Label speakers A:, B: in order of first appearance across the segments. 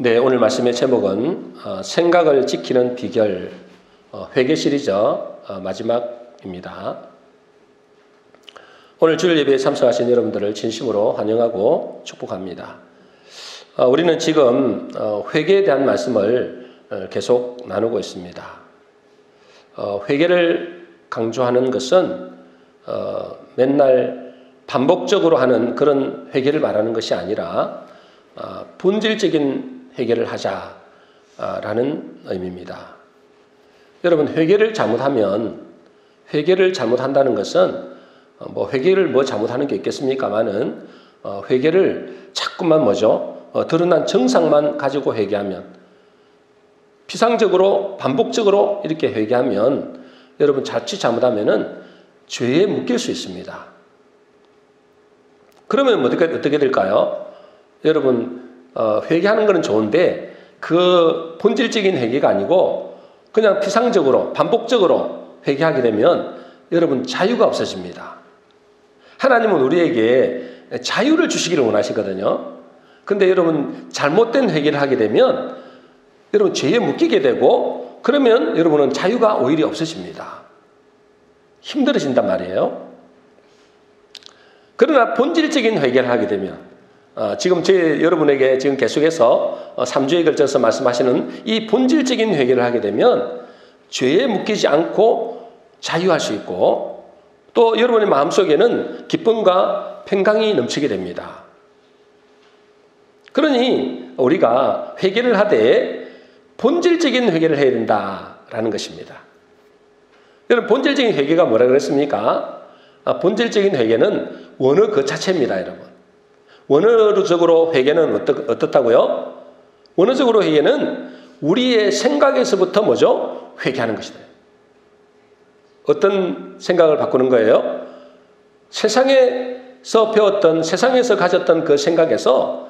A: 네, 오늘 말씀의 제목은 생각을 지키는 비결, 회개 시리즈 마지막입니다. 오늘 주일 예배에 참석하신 여러분들을 진심으로 환영하고 축복합니다. 우리는 지금 회개에 대한 말씀을 계속 나누고 있습니다. 회개를 강조하는 것은 맨날 반복적으로 하는 그런 회개를 말하는 것이 아니라 본질적인 회개를 하자라는 의미입니다. 여러분, 회개를 잘못한다는 것은 회개를 잘못하는 게 있겠습니까마는 회개를 자꾸만 드러난 정상만 가지고 회개하면, 피상적으로 반복적으로 이렇게 회개하면 여러분 자칫 잘못하면은 죄에 묶일 수 있습니다. 그러면 어떻게 될까요? 여러분, 회개하는 것은 좋은데 그 본질적인 회개가 아니고 그냥 피상적으로 반복적으로 회개하게 되면 여러분 자유가 없어집니다. 하나님은 우리에게 자유를 주시기를 원하시거든요. 근데 여러분 잘못된 회개를 하게 되면 여러분 죄에 묶이게 되고, 그러면 여러분은 자유가 오히려 없어집니다. 힘들어진단 말이에요. 그러나 본질적인 회개를 하게 되면, 지금 여러분에게 지금 계속해서 3주에 걸쳐서 말씀하시는 이 본질적인 회개를 하게 되면 죄에 묶이지 않고 자유할 수 있고, 또 여러분의 마음속에는 기쁨과 평강이 넘치게 됩니다. 그러니 우리가 회개를 하되 본질적인 회개를 해야 된다라는 것입니다. 여러분, 본질적인 회개가 뭐라 그랬습니까? 본질적인 회개는 원어 그 자체입니다, 여러분. 원어적으로 회개는 어떻다고요? 원어적으로 회개는 우리의 생각에서부터 회개하는 것이다. 어떤 생각을 바꾸는 거예요? 세상에서 배웠던, 세상에서 가졌던 그 생각에서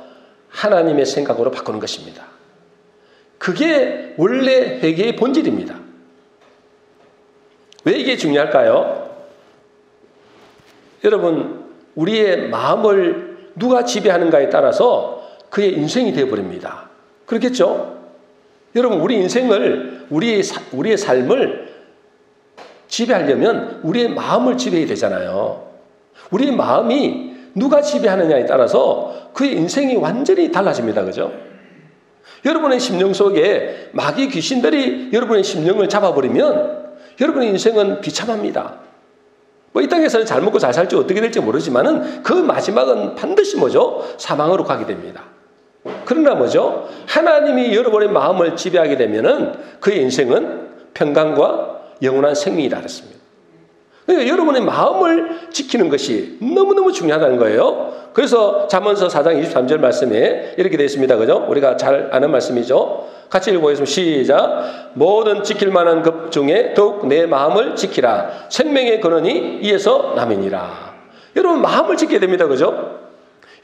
A: 하나님의 생각으로 바꾸는 것입니다. 그게 원래 회개의 본질입니다. 왜 이게 중요할까요? 여러분, 우리의 마음을 누가 지배하는가에 따라서 그의 인생이 되어버립니다. 그렇겠죠? 여러분, 우리 인생을, 우리의 삶을 지배하려면 우리의 마음을 지배해야 되잖아요. 우리의 마음이 누가 지배하느냐에 따라서 그의 인생이 완전히 달라집니다. 그죠? 여러분의 심령 속에 마귀 귀신들이 여러분의 심령을 잡아버리면 여러분의 인생은 비참합니다. 이 땅에서는 잘 먹고 잘 살지 어떻게 될지 모르지만은 그 마지막은 반드시 사망으로 가게 됩니다. 그러나 하나님이 여러분의 마음을 지배하게 되면은 그의 인생은 평강과 영원한 생명이다 그랬습니다. 그러니까 여러분의 마음을 지키는 것이 너무너무 중요하다는 거예요. 그래서 잠언서 4장 23절 말씀에 이렇게 되어 있습니다. 그죠? 우리가 잘 아는 말씀이죠. 같이 읽어보겠습니다. 시작. 모든 지킬 만한 것 중에 더욱 내 마음을 지키라. 생명의 근원이 이에서 남이니라. 여러분, 마음을 지켜야 됩니다. 그죠?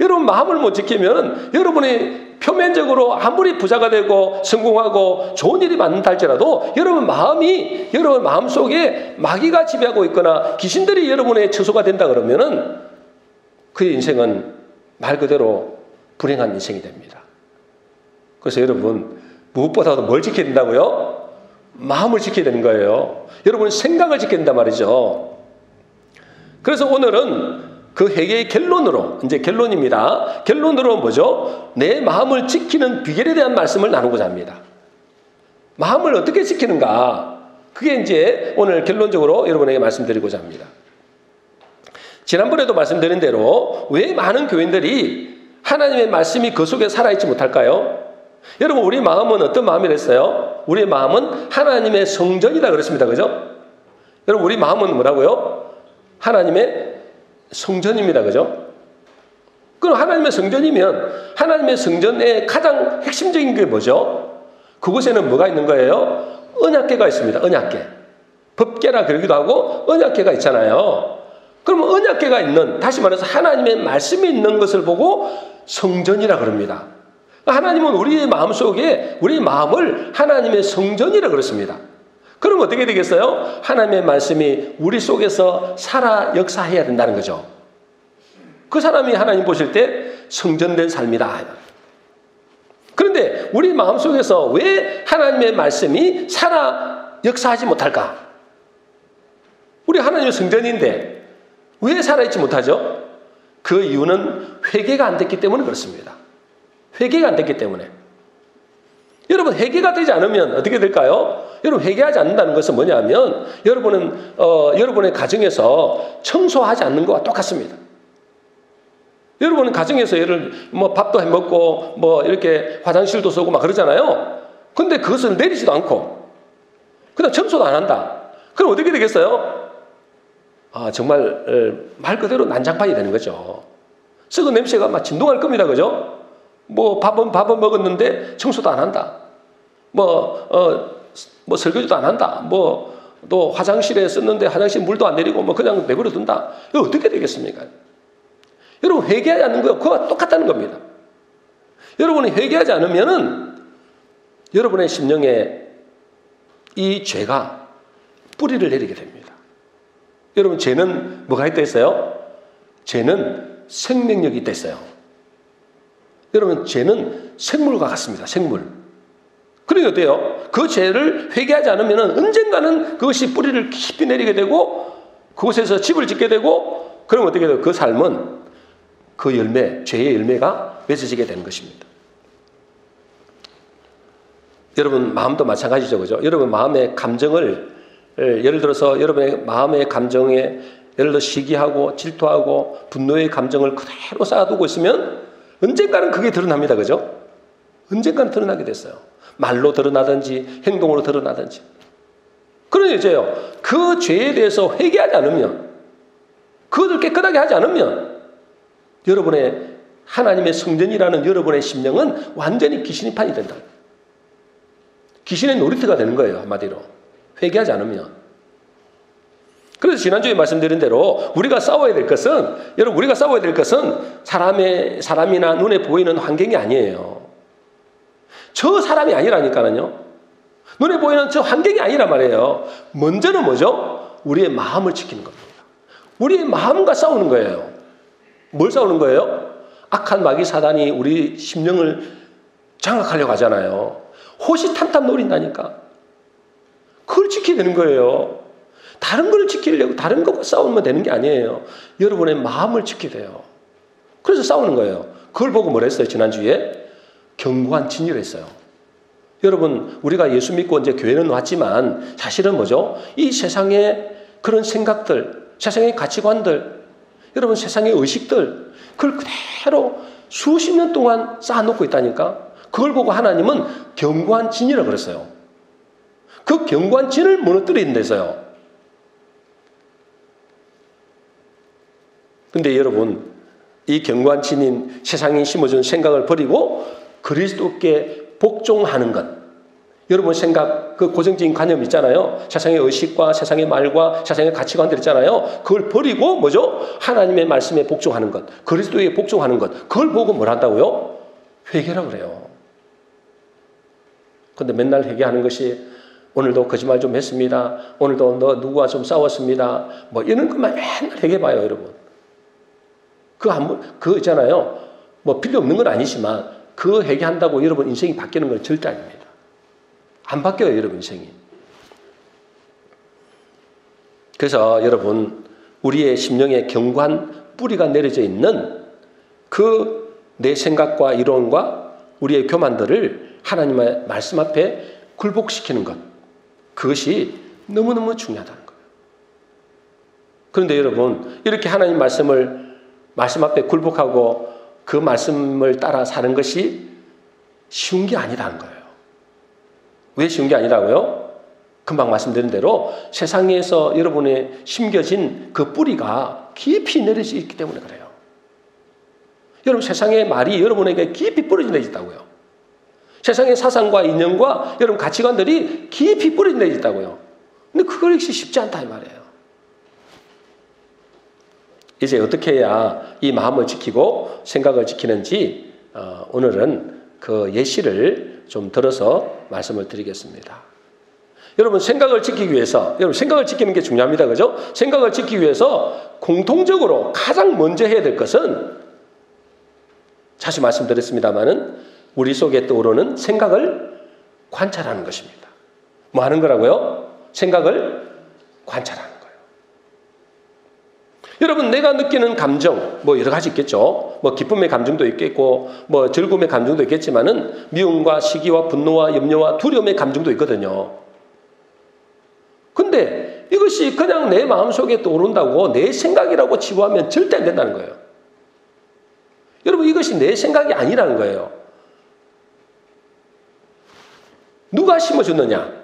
A: 여러분, 마음을 못 지키면 여러분이 표면적으로 아무리 부자가 되고 성공하고 좋은 일이 많다 할지라도 여러분 마음 속에 마귀가 지배하고 있거나 귀신들이 여러분의 처소가 된다 그러면은 그의 인생은 말 그대로 불행한 인생이 됩니다. 그래서 여러분, 무엇보다도 뭘 지켜야 된다고요? 마음을 지켜야 되는 거예요. 여러분, 생각을 지켜야 된단 말이죠. 그래서 오늘은 그 회개의 결론으로, 이제 결론입니다. 결론으로 내 마음을 지키는 비결에 대한 말씀을 나누고자 합니다. 마음을 어떻게 지키는가? 그게 이제 오늘 결론적으로 여러분에게 말씀드리고자 합니다. 지난번에도 말씀드린 대로 왜 많은 교인들이 하나님의 말씀이 그 속에 살아있지 못할까요? 여러분, 우리 마음은 어떤 마음이랬어요? 우리의 마음은 하나님의 성전이다 그랬습니다. 그죠? 여러분, 우리 마음은 뭐라고요? 하나님의 성전입니다. 그죠? 그럼 하나님의 성전이면 하나님의 성전의 가장 핵심적인 게 뭐죠? 그곳에는 뭐가 있는 거예요? 언약궤가 있습니다. 언약궤. 법궤라 그러기도 하고 언약궤가 있잖아요. 그러면 언약궤가 있는, 다시 말해서 하나님의 말씀이 있는 것을 보고 성전이라 그럽니다. 하나님은 우리의 마음속에 우리의 마음을 하나님의 성전이라 그렇습니다. 그럼 어떻게 되겠어요? 하나님의 말씀이 우리 속에서 살아 역사해야 된다는 거죠. 그 사람이 하나님 보실 때 성전된 삶이다. 그런데 그런데 우리 마음속에서 왜 하나님의 말씀이 살아 역사하지 못할까? 우리 하나님의 성전인데 왜 살아있지 못하죠? 그 이유는 회개가 안 됐기 때문에 그렇습니다. 회개가 안 됐기 때문에. 여러분, 회개가 되지 않으면 어떻게 될까요? 여러분, 회개하지 않는다는 것은 뭐냐면 여러분은 여러분의 가정에서 청소하지 않는 것과 똑같습니다. 여러분은 가정에서 밥도 해 먹고 이렇게 화장실도 쓰고 막 그러잖아요. 근데 그것을 내리지도 않고 그다음 청소도 안 한다. 그럼 어떻게 되겠어요? 정말 말 그대로 난장판이 되는 거죠. 썩은 냄새가 막 진동할 겁니다. 그죠? 밥은 먹었는데 청소도 안 한다. 설거지도 안 한다. 또 화장실에 썼는데 화장실 물도 안 내리고 그냥 내버려 둔다. 이거 어떻게 되겠습니까? 여러분, 회개하지 않는 거 그와 똑같다는 겁니다. 여러분이 회개하지 않으면은 여러분의 심령에 이 죄가 뿌리를 내리게 됩니다. 여러분, 죄는 뭐가 있다 했어요? 죄는 생명력이 있다 했어요. 여러분, 죄는 생물과 같습니다. 생물. 그러니까 어때요? 그 죄를 회개하지 않으면 언젠가는 그것이 뿌리를 깊이 내리게 되고 그곳에서 집을 짓게 되고 그러면 어떻게 돼요? 그 삶은 그 열매, 죄의 열매가 맺어지게 되는 것입니다. 여러분, 마음도 마찬가지죠. 그죠? 여러분 마음의 감정을 예를 들어서 여러분의 마음의 감정에 예를 들어 시기하고 질투하고 분노의 감정을 그대로 쌓아두고 있으면 언젠가는 그게 드러납니다. 그죠? 언젠가는 드러나게 됐어요. 말로 드러나든지 행동으로 드러나든지. 그러니 이제요, 그 죄에 대해서 회개하지 않으면, 그것을 깨끗하게 하지 않으면 여러분의 하나님의 성전이라는 여러분의 심령은 완전히 귀신의 판이 된다. 귀신의 놀이터가 되는 거예요. 한마디로. 회개하지 않으면. 그래서 지난주에 말씀드린 대로 우리가 싸워야 될 것은, 여러분, 우리가 싸워야 될 것은 사람이나 눈에 보이는 환경이 아니에요. 저 사람이 아니라니까요. 눈에 보이는 저 환경이 아니란 말이에요. 먼저는 뭐죠? 우리의 마음을 지키는 겁니다. 우리의 마음과 싸우는 거예요. 뭘 싸우는 거예요? 악한 마귀 사단이 우리 심령을 장악하려고 하잖아요. 호시탐탐 노린다니까. 그걸 지켜야 되는 거예요. 다른 걸 지키려고 다른 것과 싸우면 되는 게 아니에요. 여러분의 마음을 지켜야 돼요. 그래서 싸우는 거예요. 그걸 보고 뭘 했어요? 지난주에 견고한 진리를 했어요. 여러분, 우리가 예수 믿고 이제 교회는 왔지만 사실은 뭐죠? 이 세상의 그런 생각들, 세상의 가치관들, 여러분 세상의 의식들, 그걸 그대로 수십 년 동안 쌓아놓고 있다니까. 그걸 보고 하나님은 견고한 진이라고 그랬어요. 그 견고한 진을 무너뜨리는 데서요. 근데 여러분, 이 견고한 진인 세상이 심어준 생각을 버리고 그리스도께 복종하는 것. 여러분 생각, 그 고정적인 관념 있잖아요. 세상의 의식과 세상의 말과 세상의 가치관들 있잖아요. 그걸 버리고 뭐죠? 하나님의 말씀에 복종하는 것. 그리스도에 복종하는 것. 그걸 보고 뭘 한다고요? 회개라고 그래요. 근데 맨날 회개하는 것이 오늘도 거짓말 좀 했습니다. 오늘도 누구와 좀 싸웠습니다. 이런 것만 맨날 회개해봐요, 여러분. 그 있잖아요. 필요 없는 건 아니지만 그 회개한다고 여러분 인생이 바뀌는 건 절대 아닙니다. 안 바뀌어요, 여러분 인생이. 그래서 여러분, 우리의 심령에 견고한 뿌리가 내려져 있는 그 내 생각과 이론과 우리의 교만들을 하나님의 말씀 앞에 굴복시키는 것. 그것이 너무너무 중요하다는 거예요. 그런데 여러분, 이렇게 하나님 말씀 앞에 굴복하고 그 말씀을 따라 사는 것이 쉬운 게 아니라는 거예요. 왜 쉬운 게 아니라고요? 금방 말씀드린 대로 세상에서 여러분의 심겨진 그 뿌리가 깊이 내려져 있기 때문에 그래요. 여러분, 세상의 말이 여러분에게 깊이 뿌려져 있다고요. 세상의 사상과 인연과 여러분 가치관들이 깊이 뿌려져 있다고요. 근데 그것이 쉽지 않다 이 말이에요. 이제 어떻게 해야 이 마음을 지키고 생각을 지키는지 오늘은 그 예시를 좀 들어서 말씀을 드리겠습니다. 여러분, 생각을 지키기 위해서, 여러분 생각을 지키는 게 중요합니다. 그죠? 생각을 지키기 위해서 공통적으로 가장 먼저 해야 될 것은, 다시 말씀드렸습니다마는 우리 속에 떠오르는 생각을 관찰하는 것입니다. 뭐 하는 거라고요? 생각을 관찰하는 거예요. 여러분, 내가 느끼는 감정, 뭐 여러 가지 있겠죠. 뭐 기쁨의 감정도 있겠고, 뭐 즐거움의 감정도 있겠지만은 미움과 시기와 분노와 염려와 두려움의 감정도 있거든요. 근데 이것이 그냥 내 마음속에 떠오른다고 내 생각이라고 치부하면 절대 안 된다는 거예요. 여러분, 이것이 내 생각이 아니라는 거예요. 누가 심어줬느냐?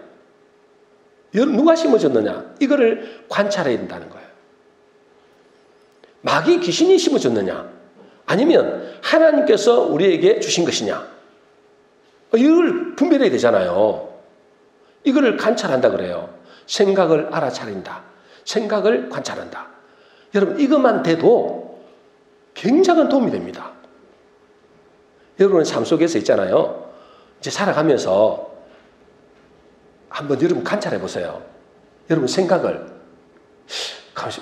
A: 누가 심어줬느냐? 이거를 관찰해야 된다는 거예요. 마귀 귀신이 심어줬느냐? 아니면 하나님께서 우리에게 주신 것이냐? 이걸 분별해야 되잖아요. 이거를 관찰한다 그래요. 생각을 알아차린다. 생각을 관찰한다. 여러분, 이것만 돼도 굉장한 도움이 됩니다. 여러분의 삶 속에서 있잖아요. 이제 살아가면서 한번 여러분 관찰해 보세요. 여러분 생각을,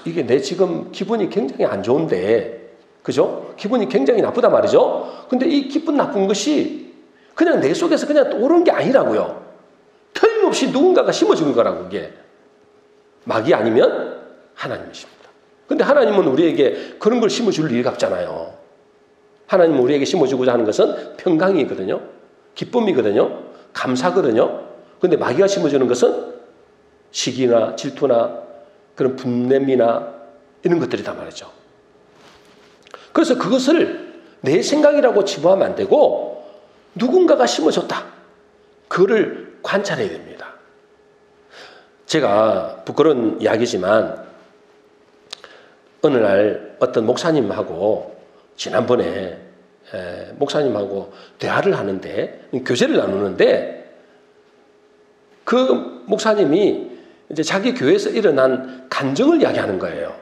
A: 이게 내 지금 기분이 굉장히 안 좋은데, 그죠? 기분이 굉장히 나쁘다 말이죠? 근데 이 기분 나쁜 것이 그냥 내 속에서 그냥 떠오르는 게 아니라고요. 틀림없이 누군가가 심어준 거라고, 그게. 마귀 아니면 하나님이십니다. 근데 하나님은 우리에게 그런 걸 심어줄 리가 없잖아요. 하나님은 우리에게 심어주고자 하는 것은 평강이거든요. 기쁨이거든요. 감사거든요. 근데 마귀가 심어주는 것은 시기나 질투나 그런 분냄이나 이런 것들이단 말이죠. 그래서 그것을 내 생각이라고 치부하면 안 되고 누군가가 심어줬다. 그거를 관찰해야 됩니다. 제가 부끄러운 이야기지만 어느 날 어떤 목사님하고 지난번에 목사님하고 대화를 하는데, 교제를 나누는데, 그 목사님이 이제 자기 교회에서 일어난 간증을 이야기하는 거예요.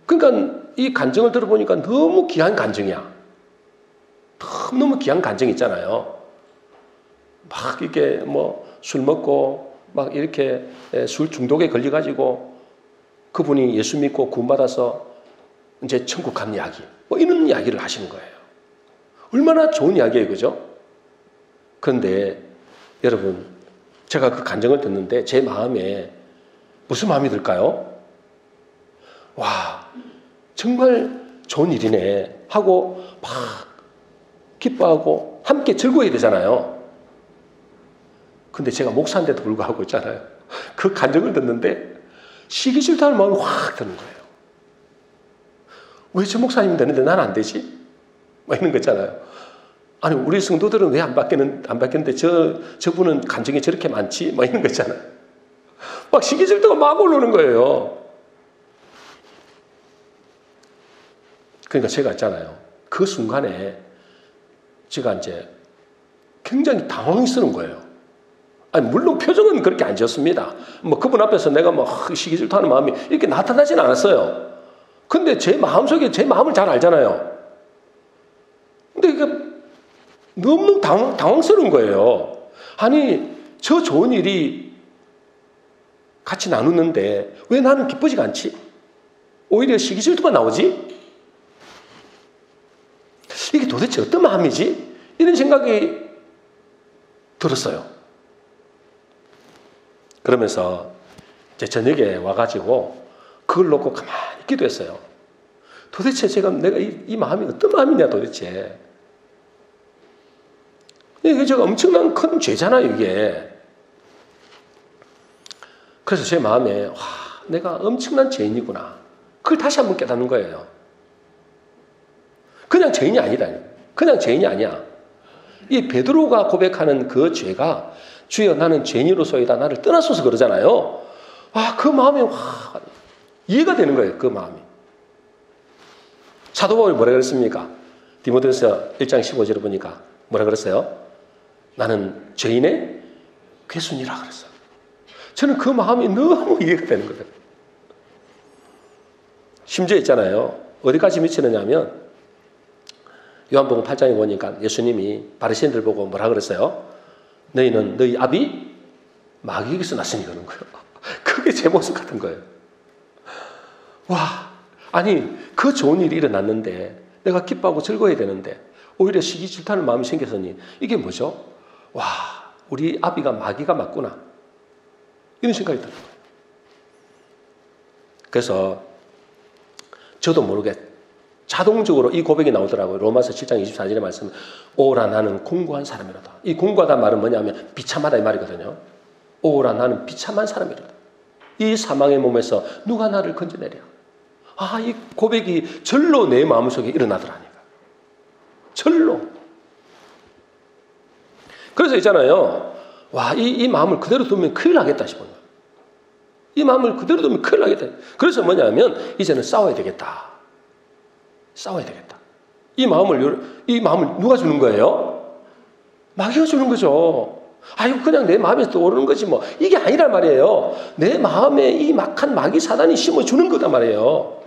A: 그러니까 이 간증을 들어보니까 너무 귀한 간증이야. 너무 귀한 간증 있잖아요. 막 이렇게 뭐 술 먹고 막 이렇게 술 중독에 걸려가지고 그분이 예수 믿고 구원받아서 이제 천국 간 이야기, 뭐 이런 이야기를 하시는 거예요. 얼마나 좋은 이야기예요, 그죠? 그런데 여러분, 제가 그 간증을 듣는데 제 마음에 무슨 마음이 들까요? 와, 정말 좋은 일이네 하고 막 기뻐하고 함께 즐거워야 되잖아요. 근데 제가 목사인데도 불구하고 있잖아요. 그 간증을 듣는데 시기 질투하는 마음이 확 드는 거예요. 왜 저 목사님이 되는데 난 안 되지? 막 이런 거 있잖아요. 아니, 우리 성도들은 왜 안 바뀌는데 저분은 간증이 저렇게 많지? 막 이런 거 있잖아요. 막 시기 질투가 막 올라오는 거예요. 그러니까 제가 있잖아요. 그 순간에 제가 이제 굉장히 당황스러운 거예요. 아니, 물론 표정은 그렇게 안 지었습니다. 뭐 그분 앞에서 내가 막 시기 질투하는 마음이 이렇게 나타나진 않았어요. 근데 제 마음속에 제 마음을 잘 알잖아요. 근데 이게 너무 당황스러운 거예요. 아니, 저 좋은 일이 같이 나누는데 왜 나는 기쁘지가 않지? 오히려 시기 질투가 나오지? 이게 도대체 어떤 마음이지? 이런 생각이 들었어요. 그러면서 이제 저녁에 와가지고 그걸 놓고 가만히 기도했어요. 도대체 내가 이 마음이 어떤 마음이냐 도대체. 이게 제가 엄청난 큰 죄잖아요, 이게. 그래서 제 마음에, 와, 내가 엄청난 죄인이구나. 그걸 다시 한번 깨닫는 거예요. 그냥 죄인이 아니다. 그냥 죄인이 아니야. 이 베드로가 고백하는 그 죄가, 주여 나는 죄인으로서이다, 나를 떠나소서 그러잖아요. 아, 그 마음이 이해가 되는 거예요, 그 마음이. 사도 바울이 뭐라 그랬습니까? 디모데후서 1장 15절을 보니까 뭐라 그랬어요? 나는 죄인의 괴순이라 그랬어요. 저는 그 마음이 너무 이해가 되는 거예요. 심지어 있잖아요. 어디까지 미치느냐면 요한복음 8장에 보니까 예수님이 바리새인들 보고 뭐라 그랬어요? 너희는 너희 아비 마귀에게서 났으니 그러는 거예요. 그게 제 모습 같은 거예요. 와, 아니 그 좋은 일이 일어났는데 내가 기뻐하고 즐거워야 되는데 오히려 시기 질투하는 마음이 생겼으니 이게 뭐죠? 와, 우리 아비가 마귀가 맞구나. 이런 생각이 드는 거예요. 그래서 저도 모르게 자동적으로 이 고백이 나오더라고요. 로마서 7장 24절의 말씀. 오라 나는 공고한 사람이로다. 이 공고하다는 말은 뭐냐면 비참하다 이 말이거든요. 오라 나는 비참한 사람이로다. 이 사망의 몸에서 누가 나를 건져내랴. 아, 이 고백이 절로 내 마음속에 일어나더라니까. 절로. 그래서 있잖아요. 와, 이 마음을 그대로 두면 큰일 나겠다 싶은 거예요. 이 마음을 그대로 두면 큰일 나겠다. 그래서 뭐냐면 이제는 싸워야 되겠다. 싸워야 되겠다. 이 마음을 누가 주는 거예요? 마귀가 주는 거죠. 아유, 그냥 내 마음에서 떠오르는 거지 뭐. 이게 아니란 말이에요. 내 마음에 이 막한 마귀 사단이 심어주는 거단 말이에요.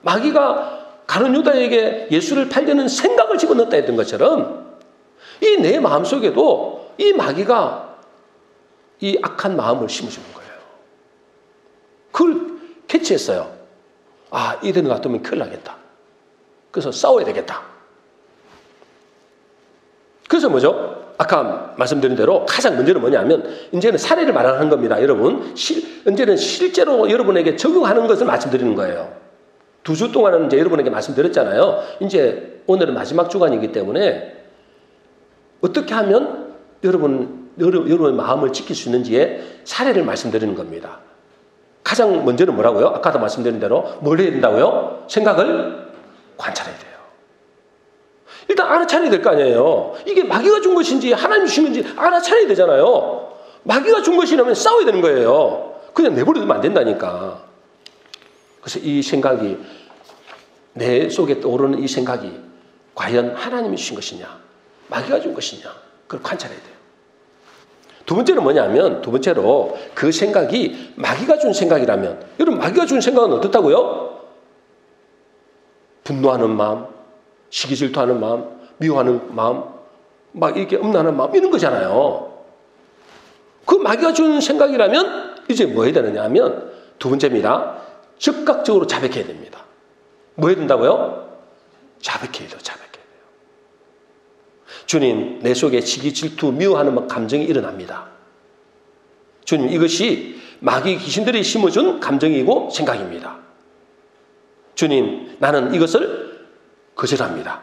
A: 마귀가 가룟 유다에게 예수를 팔려는 생각을 집어넣었다 했던 것처럼 이 내 마음속에도 이 마귀가 이 악한 마음을 심어주는 거예요. 그걸 캐치했어요. 아, 이대로 놔두면 큰일 나겠다. 그래서 싸워야 되겠다. 그래서 뭐죠? 아까 말씀드린 대로 가장 문제는 뭐냐면 이제는 사례를 말하는 겁니다. 여러분, 이제는 실제로 여러분에게 적용하는 것을 말씀드리는 거예요. 2주 동안은 이제 여러분에게 말씀드렸잖아요. 이제 오늘은 마지막 주간이기 때문에 어떻게 하면 여러분의 마음을 지킬 수 있는지에 사례를 말씀드리는 겁니다. 가장 먼저는 뭐라고요? 아까도 말씀드린 대로 뭘 해야 된다고요? 생각을 관찰해야 돼요. 일단 알아차려야 될 거 아니에요. 이게 마귀가 준 것인지 하나님 주신 건지 알아차려야 되잖아요. 마귀가 준 것이라면 싸워야 되는 거예요. 그냥 내버려두면 안 된다니까. 그래서 이 생각이 내 속에 떠오르는 이 생각이 과연 하나님이 주신 것이냐 마귀가 준 것이냐 그걸 관찰해야 돼요. 두 번째는 뭐냐면 두 번째로 그 생각이 마귀가 준 생각이라면 여러분 마귀가 준 생각은 어떻다고요? 분노하는 마음, 시기질투하는 마음, 미워하는 마음, 막 이렇게 음란한 마음 이런 거잖아요. 그 마귀가 준 생각이라면 이제 뭐 해야 되느냐 하면 두 번째입니다. 즉각적으로 자백해야 됩니다. 뭐 해야 된다고요? 자백해야 돼요. 자백해야 돼요. 주님, 내 속에 시기, 질투, 미워하는 감정이 일어납니다. 주님, 이것이 마귀 귀신들이 심어준 감정이고 생각입니다. 주님, 나는 이것을 거절합니다.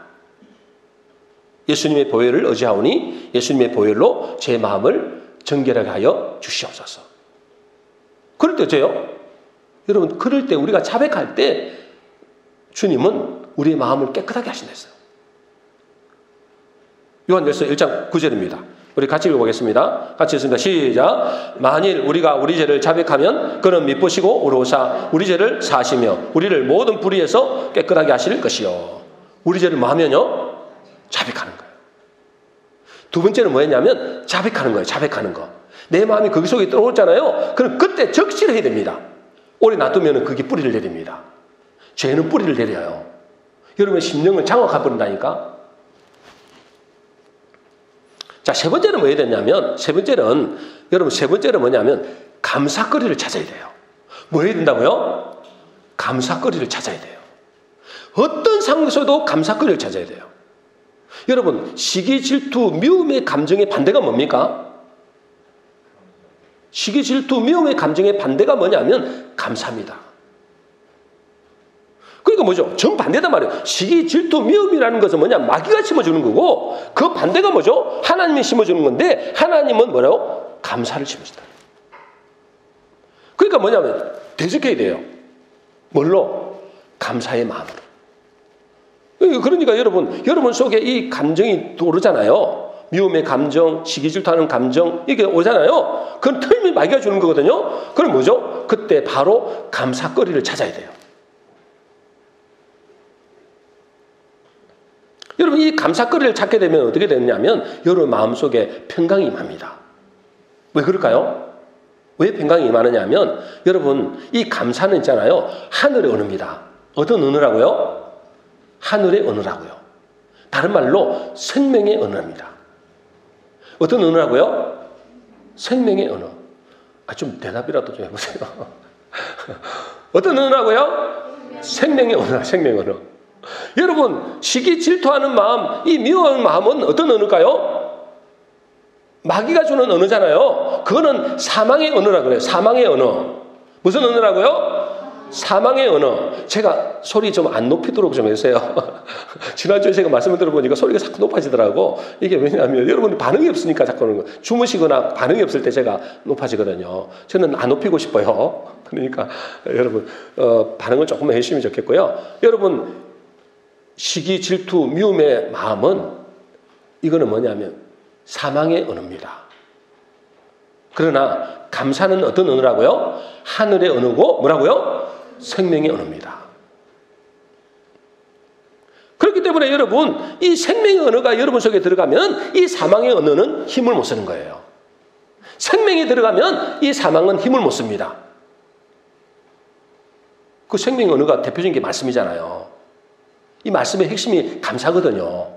A: 예수님의 보혈을 의지하오니 예수님의 보혈로 제 마음을 정결하게 하여 주시옵소서. 그럴 때 어째요? 여러분, 그럴 때 우리가 자백할 때 주님은 우리의 마음을 깨끗하게 하신댔어요. 요한일서 1장 9절입니다. 우리 같이 읽어보겠습니다. 같이 읽습니다. 시작. 만일 우리가 우리 죄를 자백하면 그는 미쁘시고 의로우사 우리 죄를 사하시며 우리를 모든 불의에서 깨끗하게 하실 것이요. 우리 죄를 뭐 하면요? 자백하는 거예요. 두 번째는 뭐였냐면 자백하는 거예요. 자백하는 거. 내 마음이 거기 속에 들어오잖아요. 그럼 그때 적시를 해야 됩니다. 오래 놔두면 그게 뿌리를 내립니다. 죄는 뿌리를 내려요. 여러분 심령을 장악해버린다니까. 자, 세 번째는 뭐 해야 되냐면 세 번째는 뭐냐면 감사거리를 찾아야 돼요. 뭐 해야 된다고요? 감사거리를 찾아야 돼요. 어떤 상황에서도 감사거리를 찾아야 돼요. 여러분, 시기, 질투, 미움의 감정의 반대가 뭡니까? 시기, 질투, 미움의 감정의 반대가 뭐냐면 감사입니다. 그러니까 뭐죠? 정반대단 말이에요. 시기, 질투, 미움이라는 것은 뭐냐? 마귀가 심어주는 거고 그 반대가 뭐죠? 하나님이 심어주는 건데 하나님은 뭐라고? 감사를 심어준다. 그러니까 뭐냐면 대적해야 돼요. 뭘로? 감사의 마음으로. 그러니까 여러분 속에 이 감정이 오르잖아요. 미움의 감정, 시기, 질투하는 감정 이게 오잖아요. 그건 틀림이 마귀가 주는 거거든요. 그럼 뭐죠? 그때 바로 감사거리를 찾아야 돼요. 여러분 이 감사거리를 찾게 되면 어떻게 되느냐면 여러분 마음속에 평강이 임합니다. 왜 그럴까요? 왜 평강이 임하느냐면 여러분 이 감사는 있잖아요. 하늘의 언어입니다. 어떤 언어라고요? 하늘의 언어라고요. 다른 말로 생명의 언어입니다. 어떤 언어라고요? 생명의 언어. 좀 대답이라도 좀 해보세요. 어떤 언어라고요? 생명의 언어, 생명의 언어. 여러분, 시기 질투하는 마음, 이 미워하는 마음은 어떤 언어일까요? 마귀가 주는 언어잖아요. 그거는 사망의 언어라고 그래요. 사망의 언어. 무슨 언어라고요? 사망의 언어. 제가 소리 좀 안 높이도록 좀 해주세요. 지난주에 제가 말씀을 들어보니까 소리가 자꾸 높아지더라고. 이게 왜냐하면 여러분이 반응이 없으니까 자꾸 그러는 거예요. 주무시거나 반응이 없을 때 제가 높아지거든요. 저는 안 높이고 싶어요. 그러니까 여러분 반응을 조금만 해주시면 좋겠고요. 여러분, 시기, 질투, 미움의 마음은 이거는 뭐냐면 사망의 언어입니다. 그러나 감사는 어떤 언어라고요? 하늘의 언어고 뭐라고요? 생명의 언어입니다. 그렇기 때문에 여러분, 이 생명의 언어가 여러분 속에 들어가면 이 사망의 언어는 힘을 못 쓰는 거예요. 생명이 들어가면 이 사망은 힘을 못 씁니다. 그 생명의 언어가 대표적인 게 말씀이잖아요. 이 말씀의 핵심이 감사거든요.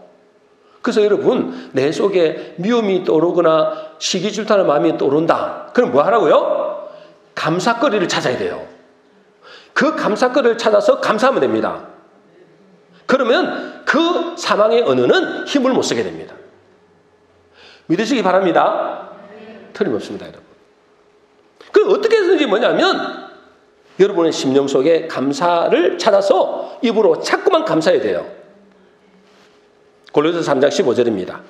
A: 그래서 여러분, 내 속에 미움이 떠오르거나 시기 질투하는 마음이 떠오른다. 그럼 뭐 하라고요? 감사거리를 찾아야 돼요. 그 감사거리를 찾아서 감사하면 됩니다. 그러면 그 사망의 언어는 힘을 못 쓰게 됩니다. 믿으시기 바랍니다. 틀림없습니다, 여러분. 그 어떻게 해서든지 뭐냐면 여러분의 심령 속에 감사를 찾아서 입으로 자꾸만 감사해야 돼요. 골로새 3장 15절입니다.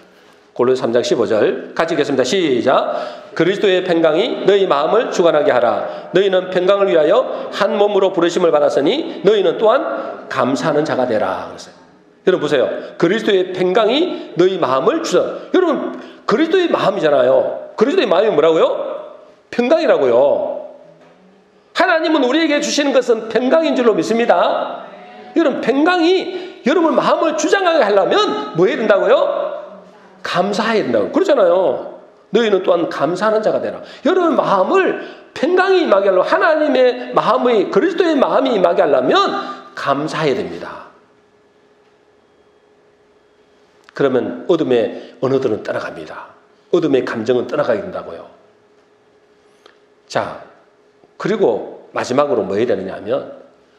A: 골로새 3장 15절 같이 읽겠습니다. 시작. 그리스도의 평강이 너희 마음을 주관하게 하라. 너희는 평강을 위하여 한 몸으로 부르심을 받았으니 너희는 또한 감사하는 자가 되라. 그랬어요. 여러분 보세요. 그리스도의 평강이 너희 마음을 주사. 여러분, 그리스도의 마음이잖아요. 그리스도의 마음이 뭐라고요? 평강이라고요. 하나님은 우리에게 주시는 것은 평강인 줄로 믿습니다. 여러분, 평강이 여러분 마음을 주장하게 하려면 뭐 해야 된다고요? 감사해야 된다고. 그렇잖아요. 너희는 또한 감사하는 자가 되라. 여러분 마음을 평강이 임하게 하려면, 하나님의 마음의, 그리스도의 마음이 임하게 하려면 감사해야 됩니다. 그러면 어둠의 언어들은 떠나갑니다. 어둠의 감정은 떠나가게 된다고요. 자, 그리고 마지막으로 뭐 해야 되느냐 하면,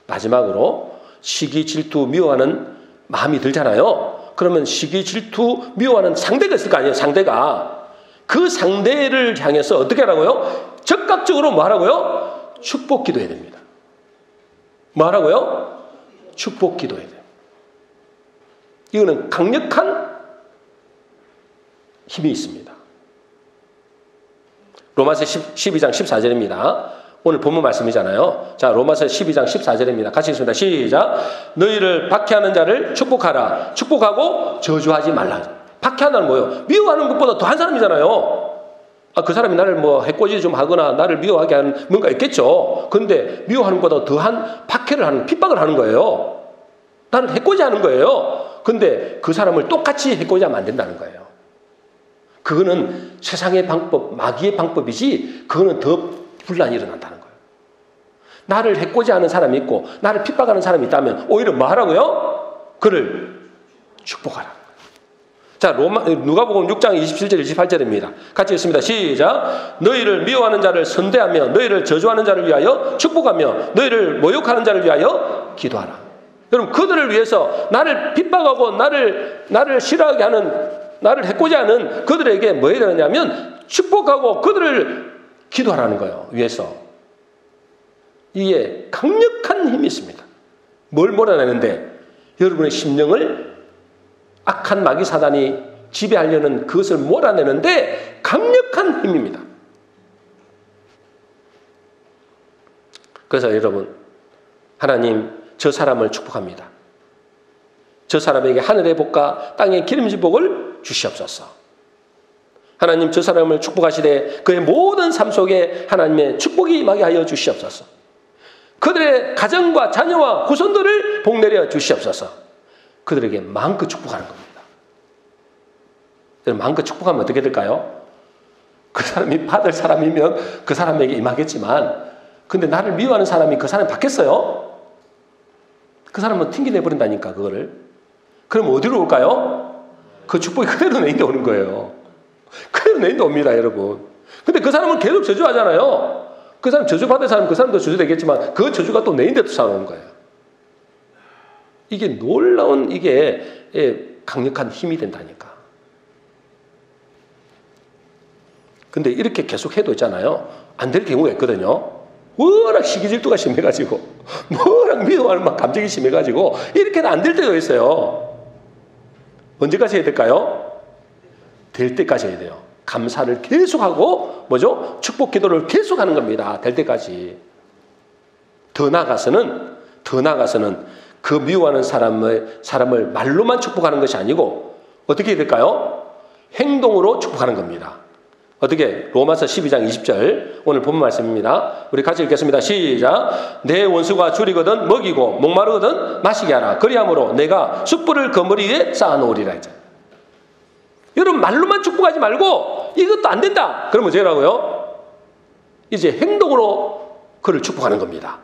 A: 마지막으로 시기, 질투, 미워하는 마음이 들잖아요. 그러면 시기, 질투, 미워하는 상대가 있을 거 아니에요. 상대가. 그 상대를 향해서 어떻게 하라고요? 적극적으로 뭐 하라고요? 축복 기도해야 됩니다. 뭐 하라고요? 축복 기도해야 돼요. 이거는 강력한 힘이 있습니다. 로마서 12장 14절입니다. 오늘 본문 말씀이잖아요. 자, 로마서 12장 14절입니다. 같이 읽습니다. 시작. 너희를 박해하는 자를 축복하라. 축복하고 저주하지 말라. 박해하는 뭐예요? 미워하는 것보다 더한 사람이잖아요. 그 사람이 나를 뭐 해코지 좀 하거나 나를 미워하게 하는 뭔가 있겠죠. 그런데 미워하는 것보다 더한 박해를 하는, 핍박을 하는 거예요. 나를 해코지 하는 거예요. 근데 그 사람을 똑같이 해코지하면 안 된다는 거예요. 그거는 세상의 방법, 마귀의 방법이지, 그거는 더 분란이 일어난다는 거예요. 나를 해코지 하는 사람이 있고 나를 핍박하는 사람이 있다면 오히려 뭐 하라고요? 그를 축복하라. 자, 누가복음 6장 27절 28절입니다. 같이 읽습니다. 시작. 너희를 미워하는 자를 선대하며 너희를 저주하는 자를 위하여 축복하며 너희를 모욕하는 자를 위하여 기도하라. 여러분, 그들을 위해서 나를 핍박하고 나를 싫어하게 하는, 나를 해코지 하는 그들에게 뭐 해야 되느냐면 축복하고 그들을 기도하라는 거예요. 위해서. 이게 강력한 힘이 있습니다. 뭘 몰아내는데? 여러분의 심령을 악한 마귀 사단이 지배하려는 그것을 몰아내는데 강력한 힘입니다. 그래서 여러분, 하나님 저 사람을 축복합니다. 저 사람에게 하늘의 복과 땅의 기름진 복을 주시옵소서. 하나님 저 사람을 축복하시되 그의 모든 삶 속에 하나님의 축복이 임하게 하여 주시옵소서. 그들의 가정과 자녀와 후손들을 복내려 주시옵소서. 그들에게 마음껏 축복하는 겁니다. 마음껏 축복하면 어떻게 될까요? 그 사람이 받을 사람이면 그 사람에게 임하겠지만, 근데 나를 미워하는 사람이 그 사람이 받겠어요? 그 사람은 튕겨내버린다니까, 그거를. 그럼 어디로 올까요? 그 축복이 그대로 내인데 오는 거예요. 그대로 내인데 옵니다, 여러분. 근데 그 사람은 계속 저주하잖아요. 그 사람 저주받은 사람은 그 사람도 저주되겠지만 그 저주가 또 내인데 또 살아오는 거예요. 이게 놀라운 이게 강력한 힘이 된다니까. 근데 이렇게 계속 해도 있잖아요. 안 될 경우가 있거든요. 워낙 시기 질투가 심해가지고, 워낙 미워하는 막 감정이 심해가지고, 이렇게는 안 될 때가 있어요. 언제까지 해야 될까요? 될 때까지 해야 돼요. 감사를 계속하고, 뭐죠? 축복 기도를 계속하는 겁니다. 될 때까지. 더 나아가서는 그 미워하는 사람을 말로만 축복하는 것이 아니고, 어떻게 해야 될까요? 행동으로 축복하는 겁니다. 어떻게? 로마서 12장 20절 오늘 본 말씀입니다. 우리 같이 읽겠습니다. 시작. 내 원수가 줄이거든 먹이고 목마르거든 마시게 하라. 그리함으로 내가 숯불을 그 머리 위에 쌓아놓으리라 했죠. 여러분 말로만 축복하지 말고 이것도 안 된다. 그러면 어쩌라고요? 이제 행동으로 그를 축복하는 겁니다.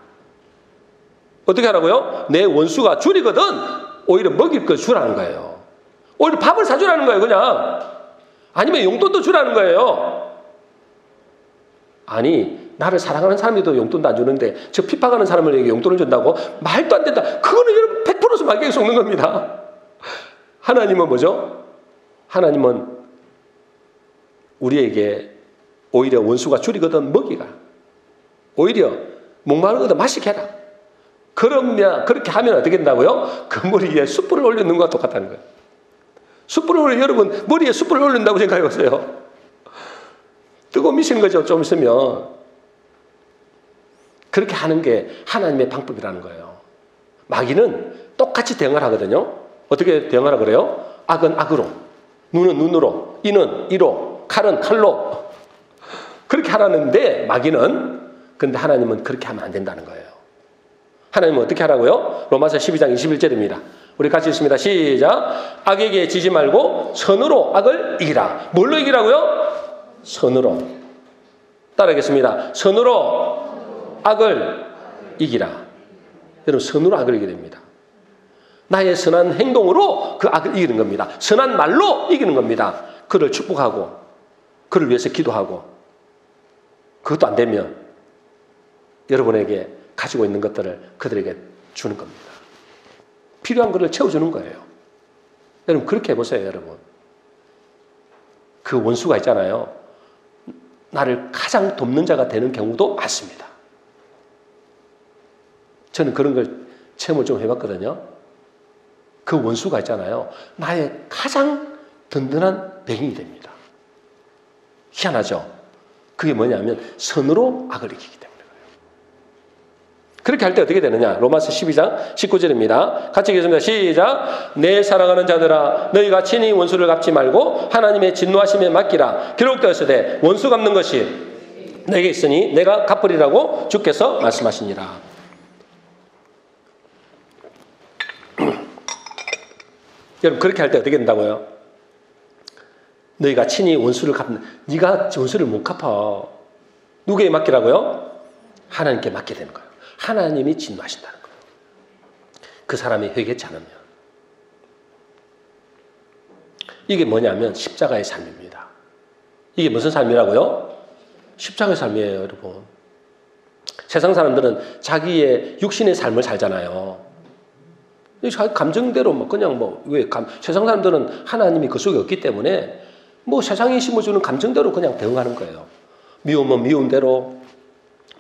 A: 어떻게 하라고요? 내 원수가 줄이거든 오히려 먹일 걸 주라는 거예요. 오히려 밥을 사주라는 거예요. 그냥. 아니면 용돈도 주라는 거예요. 아니 나를 사랑하는 사람이도 용돈도 안 주는데 저 핍박하는 사람을 용돈을 준다고? 말도 안 된다. 그거는 여러분 100% 마귀에게 속는 겁니다. 하나님은 뭐죠? 하나님은 우리에게 오히려 원수가 줄이거든 먹이가, 오히려 목마르거든 마시게 해라. 그러면 그렇게 하면 어떻게 된다고요? 그 머리 위에 숯불을 올리는 것과 똑같다는 거예요. 숯불을 올려, 여러분 머리에 숯불을 올린다고 생각해 보세요. 뜨거워 미치는 거죠. 좀 있으면. 그렇게 하는 게 하나님의 방법이라는 거예요. 마귀는 똑같이 대응을 하거든요. 어떻게 대응하라 그래요? 악은 악으로, 눈은 눈으로, 이는 이로, 칼은 칼로. 그렇게 하라는데 마귀는, 근데 하나님은 그렇게 하면 안 된다는 거예요. 하나님은 어떻게 하라고요? 로마서 12장 21절입니다. 우리 같이 읽습니다. 시작. 악에게 지지 말고 선으로 악을 이기라. 뭘로 이기라고요? 선으로. 따라하겠습니다. 선으로 악을 이기라. 여러분 선으로 악을 이기게 됩니다. 나의 선한 행동으로 그 악을 이기는 겁니다. 선한 말로 이기는 겁니다. 그를 축복하고 그를 위해서 기도하고. 그것도 안 되면 여러분에게 가지고 있는 것들을 그들에게 주는 겁니다. 필요한 것을 채워주는 거예요. 여러분 그렇게 해보세요. 여러분 그 원수가 있잖아요. 나를 가장 돕는 자가 되는 경우도 많습니다. 저는 그런 걸 체험을 좀 해봤거든요. 그 원수가 있잖아요. 나의 가장 든든한 배경이 됩니다. 희한하죠? 그게 뭐냐면 선으로 악을 이기기 때문에. 그렇게 할 때 어떻게 되느냐? 로마서 12장 19절입니다. 같이 읽겠습니다. 시작. 내 사랑하는 자들아 너희가 친히 원수를 갚지 말고 하나님의 진노하심에 맡기라. 기록되었으되 원수 갚는 것이 내게 있으니 내가 갚으리라고 주께서 말씀하시니라. 여러분 그렇게 할 때 어떻게 된다고요? 너희가 친히 원수를 갚는, 네가 원수를 못 갚아. 누구에게 맡기라고요? 하나님께 맡게 되는 거예요. 하나님이 진노하신다는 거예요. 그 사람이 회개치 않으면. 이게 뭐냐면 십자가의 삶입니다. 이게 무슨 삶이라고요? 십자가의 삶이에요, 여러분. 세상 사람들은 자기의 육신의 삶을 살잖아요. 자기 감정대로 뭐 그냥 세상 사람들은 하나님이 그 속에 없기 때문에 세상이 심어주는 감정대로 그냥 대응하는 거예요. 미움은 미움대로,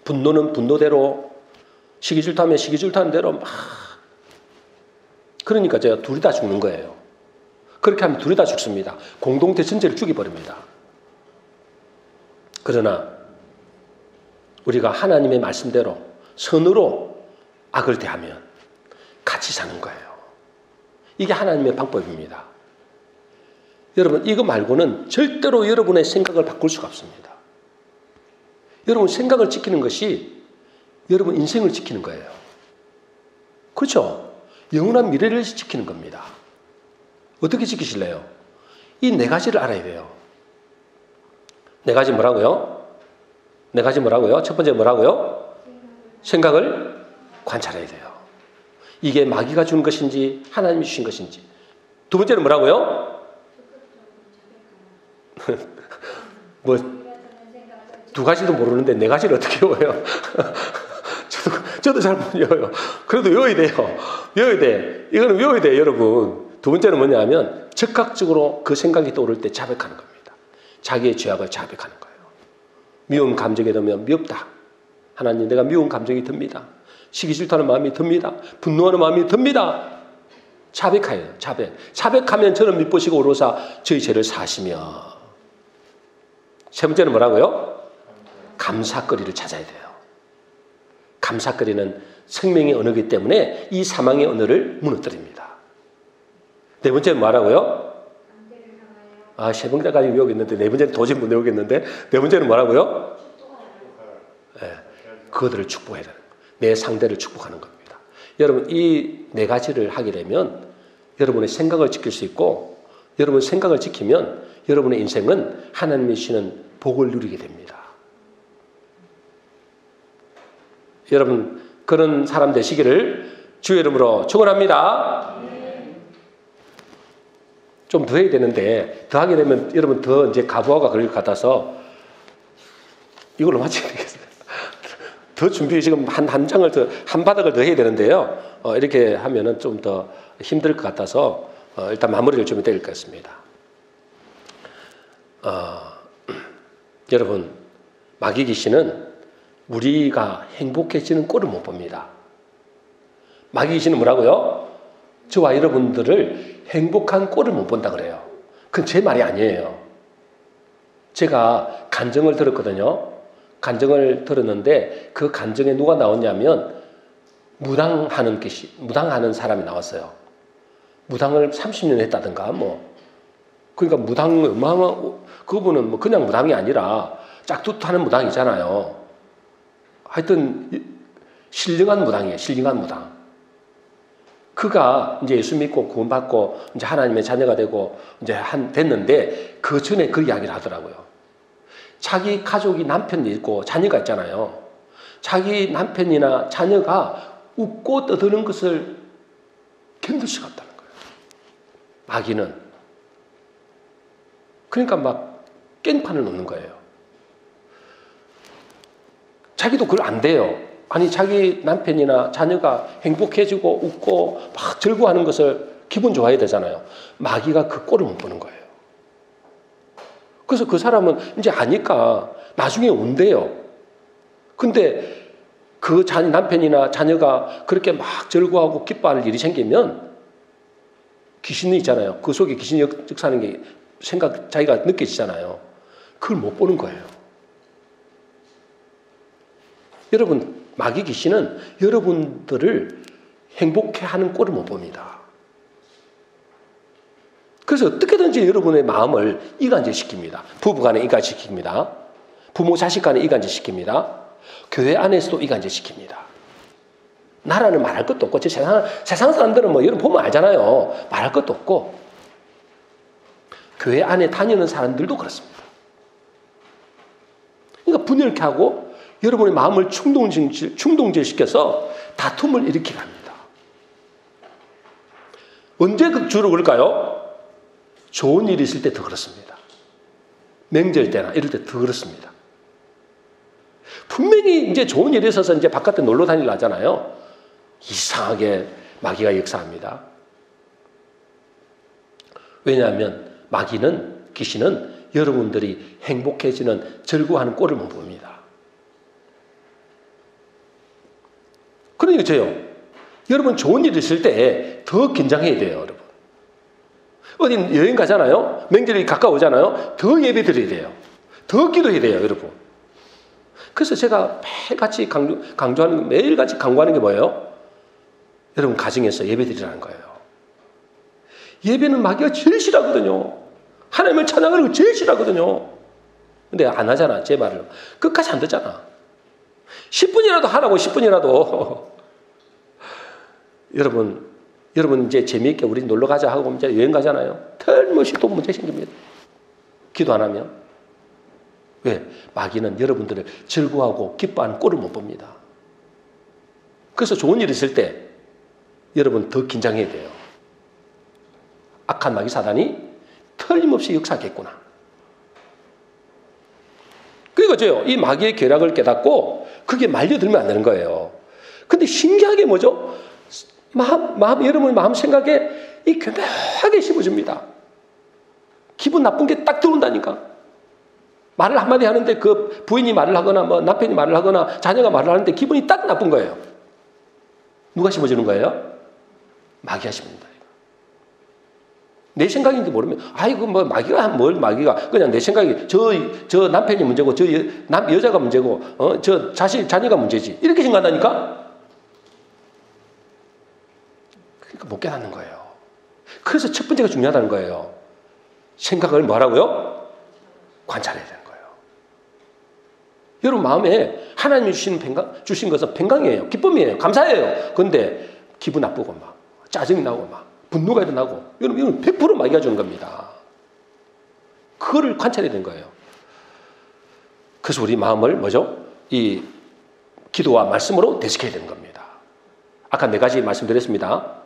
A: 분노는 분노대로, 시기질투하면 시기질투하는 대로 막. 그러니까 제가 둘이 다 죽는 거예요. 그렇게 하면 둘이 다 죽습니다. 공동체 전체를 죽여버립니다. 그러나 우리가 하나님의 말씀대로 선으로 악을 대하면 같이 사는 거예요. 이게 하나님의 방법입니다. 여러분 이거 말고는 절대로 여러분의 생각을 바꿀 수가 없습니다. 여러분 생각을 지키는 것이 여러분 인생을 지키는 거예요. 그렇죠? 영원한 미래를 지키는 겁니다. 어떻게 지키실래요? 이 네 가지를 알아야 돼요. 네 가지 뭐라고요? 네 가지 뭐라고요? 첫 번째 뭐라고요? 생각을 관찰해야 돼요. 이게 마귀가 주는 것인지 하나님이 주신 것인지. 두 번째는 뭐라고요? 두 가지도 모르는데 네 가지를 어떻게 외워요? 저도 잘 못 외워요. 그래도 외워야 돼요. 외워야 돼. 이거는 외워야 돼요, 여러분. 두 번째는 뭐냐면 즉각적으로 그 생각이 떠오를 때 자백하는 겁니다. 자기의 죄악을 자백하는 거예요. 미운 감정이 들면 미흡다. 하나님, 내가 미운 감정이 듭니다. 시기 질투하는 마음이 듭니다. 분노하는 마음이 듭니다. 자백해요. 자백하면 저는 미쁘시고 오로사 저희 죄를 사시며. 세 번째는 뭐라고요? 감사거리를 찾아야 돼요. 감사거리는 생명의 언어이기 때문에 이 사망의 언어를 무너뜨립니다. 네 번째는 뭐라고요? 세 번째까지 외우겠는데 네 번째는 도저히 못 외우겠는데 네 번째는 뭐라고요? 그들을 축복해야 되는 거예요. 내 상대를 축복하는 겁니다. 여러분, 이 네 가지를 하게 되면 여러분의 생각을 지킬 수 있고, 여러분 생각을 지키면 여러분의 인생은 하나님이 주시는 복을 누리게 됩니다. 여러분, 그런 사람 되시기를 주의 이름으로 축원합니다. 좀 더 해야 되는데, 더 하게 되면 여러분 더 이제 가부화가 그럴 것 같아서 이걸로 마쳐야 되겠어요. 더 준비 지금 한 장을 더, 한 바닥을 더 해야 되는데요. 이렇게 하면은 좀 더 힘들 것 같아서 일단 마무리를 좀 해야 될 것 같습니다. 여러분, 마귀 귀신은 우리가 행복해지는 꼴을 못 봅니다. 마귀 귀신은 뭐라고요? 저와 여러분들을 행복한 꼴을 못 본다 그래요. 그건 제 말이 아니에요. 제가 간증을 들었거든요. 간증을 들었는데 그 간증에 누가 나왔냐면 무당하는 사람이 나왔어요. 무당을 30년 했다든가 그러니까 무당 그분은 뭐 그냥 무당이 아니라 짝두하는 무당이잖아요. 하여튼 신령한 무당이에요. 신령한 무당. 그가 이제 예수 믿고 구원받고 이제 하나님의 자녀가 되고 이제 됐는데 그 전에 그 이야기를 하더라고요. 자기 가족이 남편이 있고 자녀가 있잖아요. 자기 남편이나 자녀가 웃고 떠드는 것을 견딜 수가 없다는 거예요. 마귀는. 그러니까 막 깽판을 놓는 거예요. 자기도 그걸 안 돼요. 아니, 자기 남편이나 자녀가 행복해지고 웃고 막 즐거워하는 것을 기분 좋아해야 되잖아요. 마귀가 그 꼴을 못 보는 거예요. 그래서 그 사람은 이제 아니까 나중에 온대요. 근데 그 남편이나 자녀가 그렇게 막 즐거워하고 기뻐하는 일이 생기면 귀신이 있잖아요. 그 속에 귀신이 역사하는 게 자기가 느껴지잖아요. 그걸 못 보는 거예요. 여러분, 마귀 귀신은 여러분들을 행복해하는 꼴을 못 봅니다. 그래서 어떻게든지 여러분의 마음을 이간질시킵니다. 부부간에 이간질시킵니다. 부모 자식 간에 이간질시킵니다. 교회 안에서도 이간질시킵니다. 나라는 말할 것도 없고 세상 사람들은 여러분 보면 알잖아요. 말할 것도 없고 교회 안에 다니는 사람들도 그렇습니다. 그러니까 분열케 하고 여러분의 마음을 충동질시켜서 다툼을 일으키게 합니다. 언제 주로 그럴까요? 좋은 일이 있을 때 더 그렇습니다. 명절 때나 이럴 때 더 그렇습니다. 분명히 이제 좋은 일이 있어서 이제 바깥에 놀러 다니려 하잖아요. 이상하게 마귀가 역사합니다. 왜냐하면 귀신은 여러분들이 행복해지는 즐거워하는 꼴을 못 봅니다. 그러니까 여러분 좋은 일이 있을 때 더 긴장해야 돼요, 여러분. 어디 여행 가잖아요. 명절이 가까우잖아요. 더 예배 드려야 돼요. 더 기도해야 돼요, 여러분. 그래서 제가 매일같이 강조하는, 매일같이 강구하는 게 뭐예요? 여러분 가정에서 예배 드리라는 거예요. 예배는 마귀가 제일 싫어하거든요. 하나님을 찬양하는 거 제일 싫어하거든요. 근데 안 하잖아, 제 말을. 끝까지 안 듣잖아. 10분이라도 하라고, 10분이라도. 여러분 이제 재미있게 우리 놀러 가자 하고 이제 여행 가잖아요. 틀림없이 또 문제 생깁니다. 기도 안 하면. 왜? 마귀는 여러분들을 즐거워하고 기뻐하는 꼴을 못 봅니다. 그래서 좋은 일이 있을 때 여러분 더 긴장해야 돼요. 악한 마귀 사단이 틀림없이 역사하겠구나. 그러니까 이 마귀의 계략을 깨닫고 그게 말려들면 안 되는 거예요. 근데 신기하게 뭐죠? 여러분 마음 생각에 이 교묘하게 씹어줍니다. 기분 나쁜 게 딱 들어온다니까. 말을 한마디 하는데 그 부인이 말을 하거나 뭐 남편이 말을 하거나 자녀가 말을 하는데 기분이 딱 나쁜 거예요. 누가 씹어주는 거예요? 마귀가 씹습니다. 내 생각인지 모르면 아이고 뭐 마귀가 뭘 마귀가 그냥 내 생각이 저 남편이 문제고 저 여자가 문제고 저 자녀가 문제지 이렇게 생각한다니까. 그러니까 못 깨닫는 거예요. 그래서 첫 번째가 중요하다는 거예요. 생각을 뭐라고요? 관찰해야 되는 거예요. 여러분 마음에 하나님이 주신 것은 평강이에요. 기쁨이에요. 감사해요. 그런데 기분 나쁘고 막 짜증이 나고 막 분노가 일어나고 이건 100% 마귀가 주는 겁니다. 그거를 관찰해야 되는 거예요. 그래서 우리 마음을 뭐죠? 이 기도와 말씀으로 대식해야 되는 겁니다. 아까 4가지 말씀드렸습니다.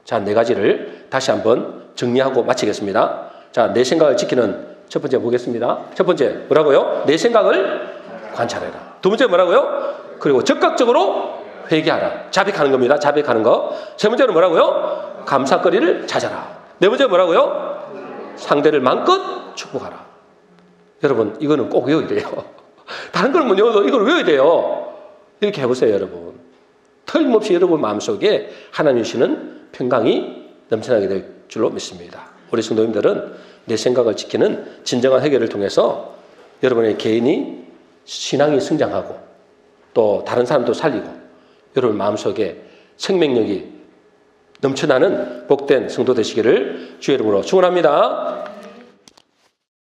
A: 자, 4가지를 다시 한번 정리하고 마치겠습니다. 자, 내 생각을 지키는 첫 번째 보겠습니다. 첫 번째 뭐라고요? 내 생각을 관찰해라. 두 번째 뭐라고요? 그리고 적극적으로 회개하라. 자백하는 겁니다. 자백하는 거. 세 번째는 뭐라고요? 감사거리를 찾아라. 네 번째 뭐라고요? 상대를 마음껏 축복하라. 여러분 이거는 꼭 외워야 돼요. 다른 걸 못 외워도 이걸 외워야 돼요. 이렇게 해보세요 여러분. 틀림없이 여러분 마음속에 하나님 주시는 평강이 넘쳐나게 될 줄로 믿습니다. 우리 성도님들은 내 생각을 지키는 진정한 해결을 통해서 여러분의 개인이 신앙이 성장하고 또 다른 사람도 살리고 여러분 마음속에 생명력이 넘쳐나는 복된 성도 되시기를 주의 이름으로 축원합니다.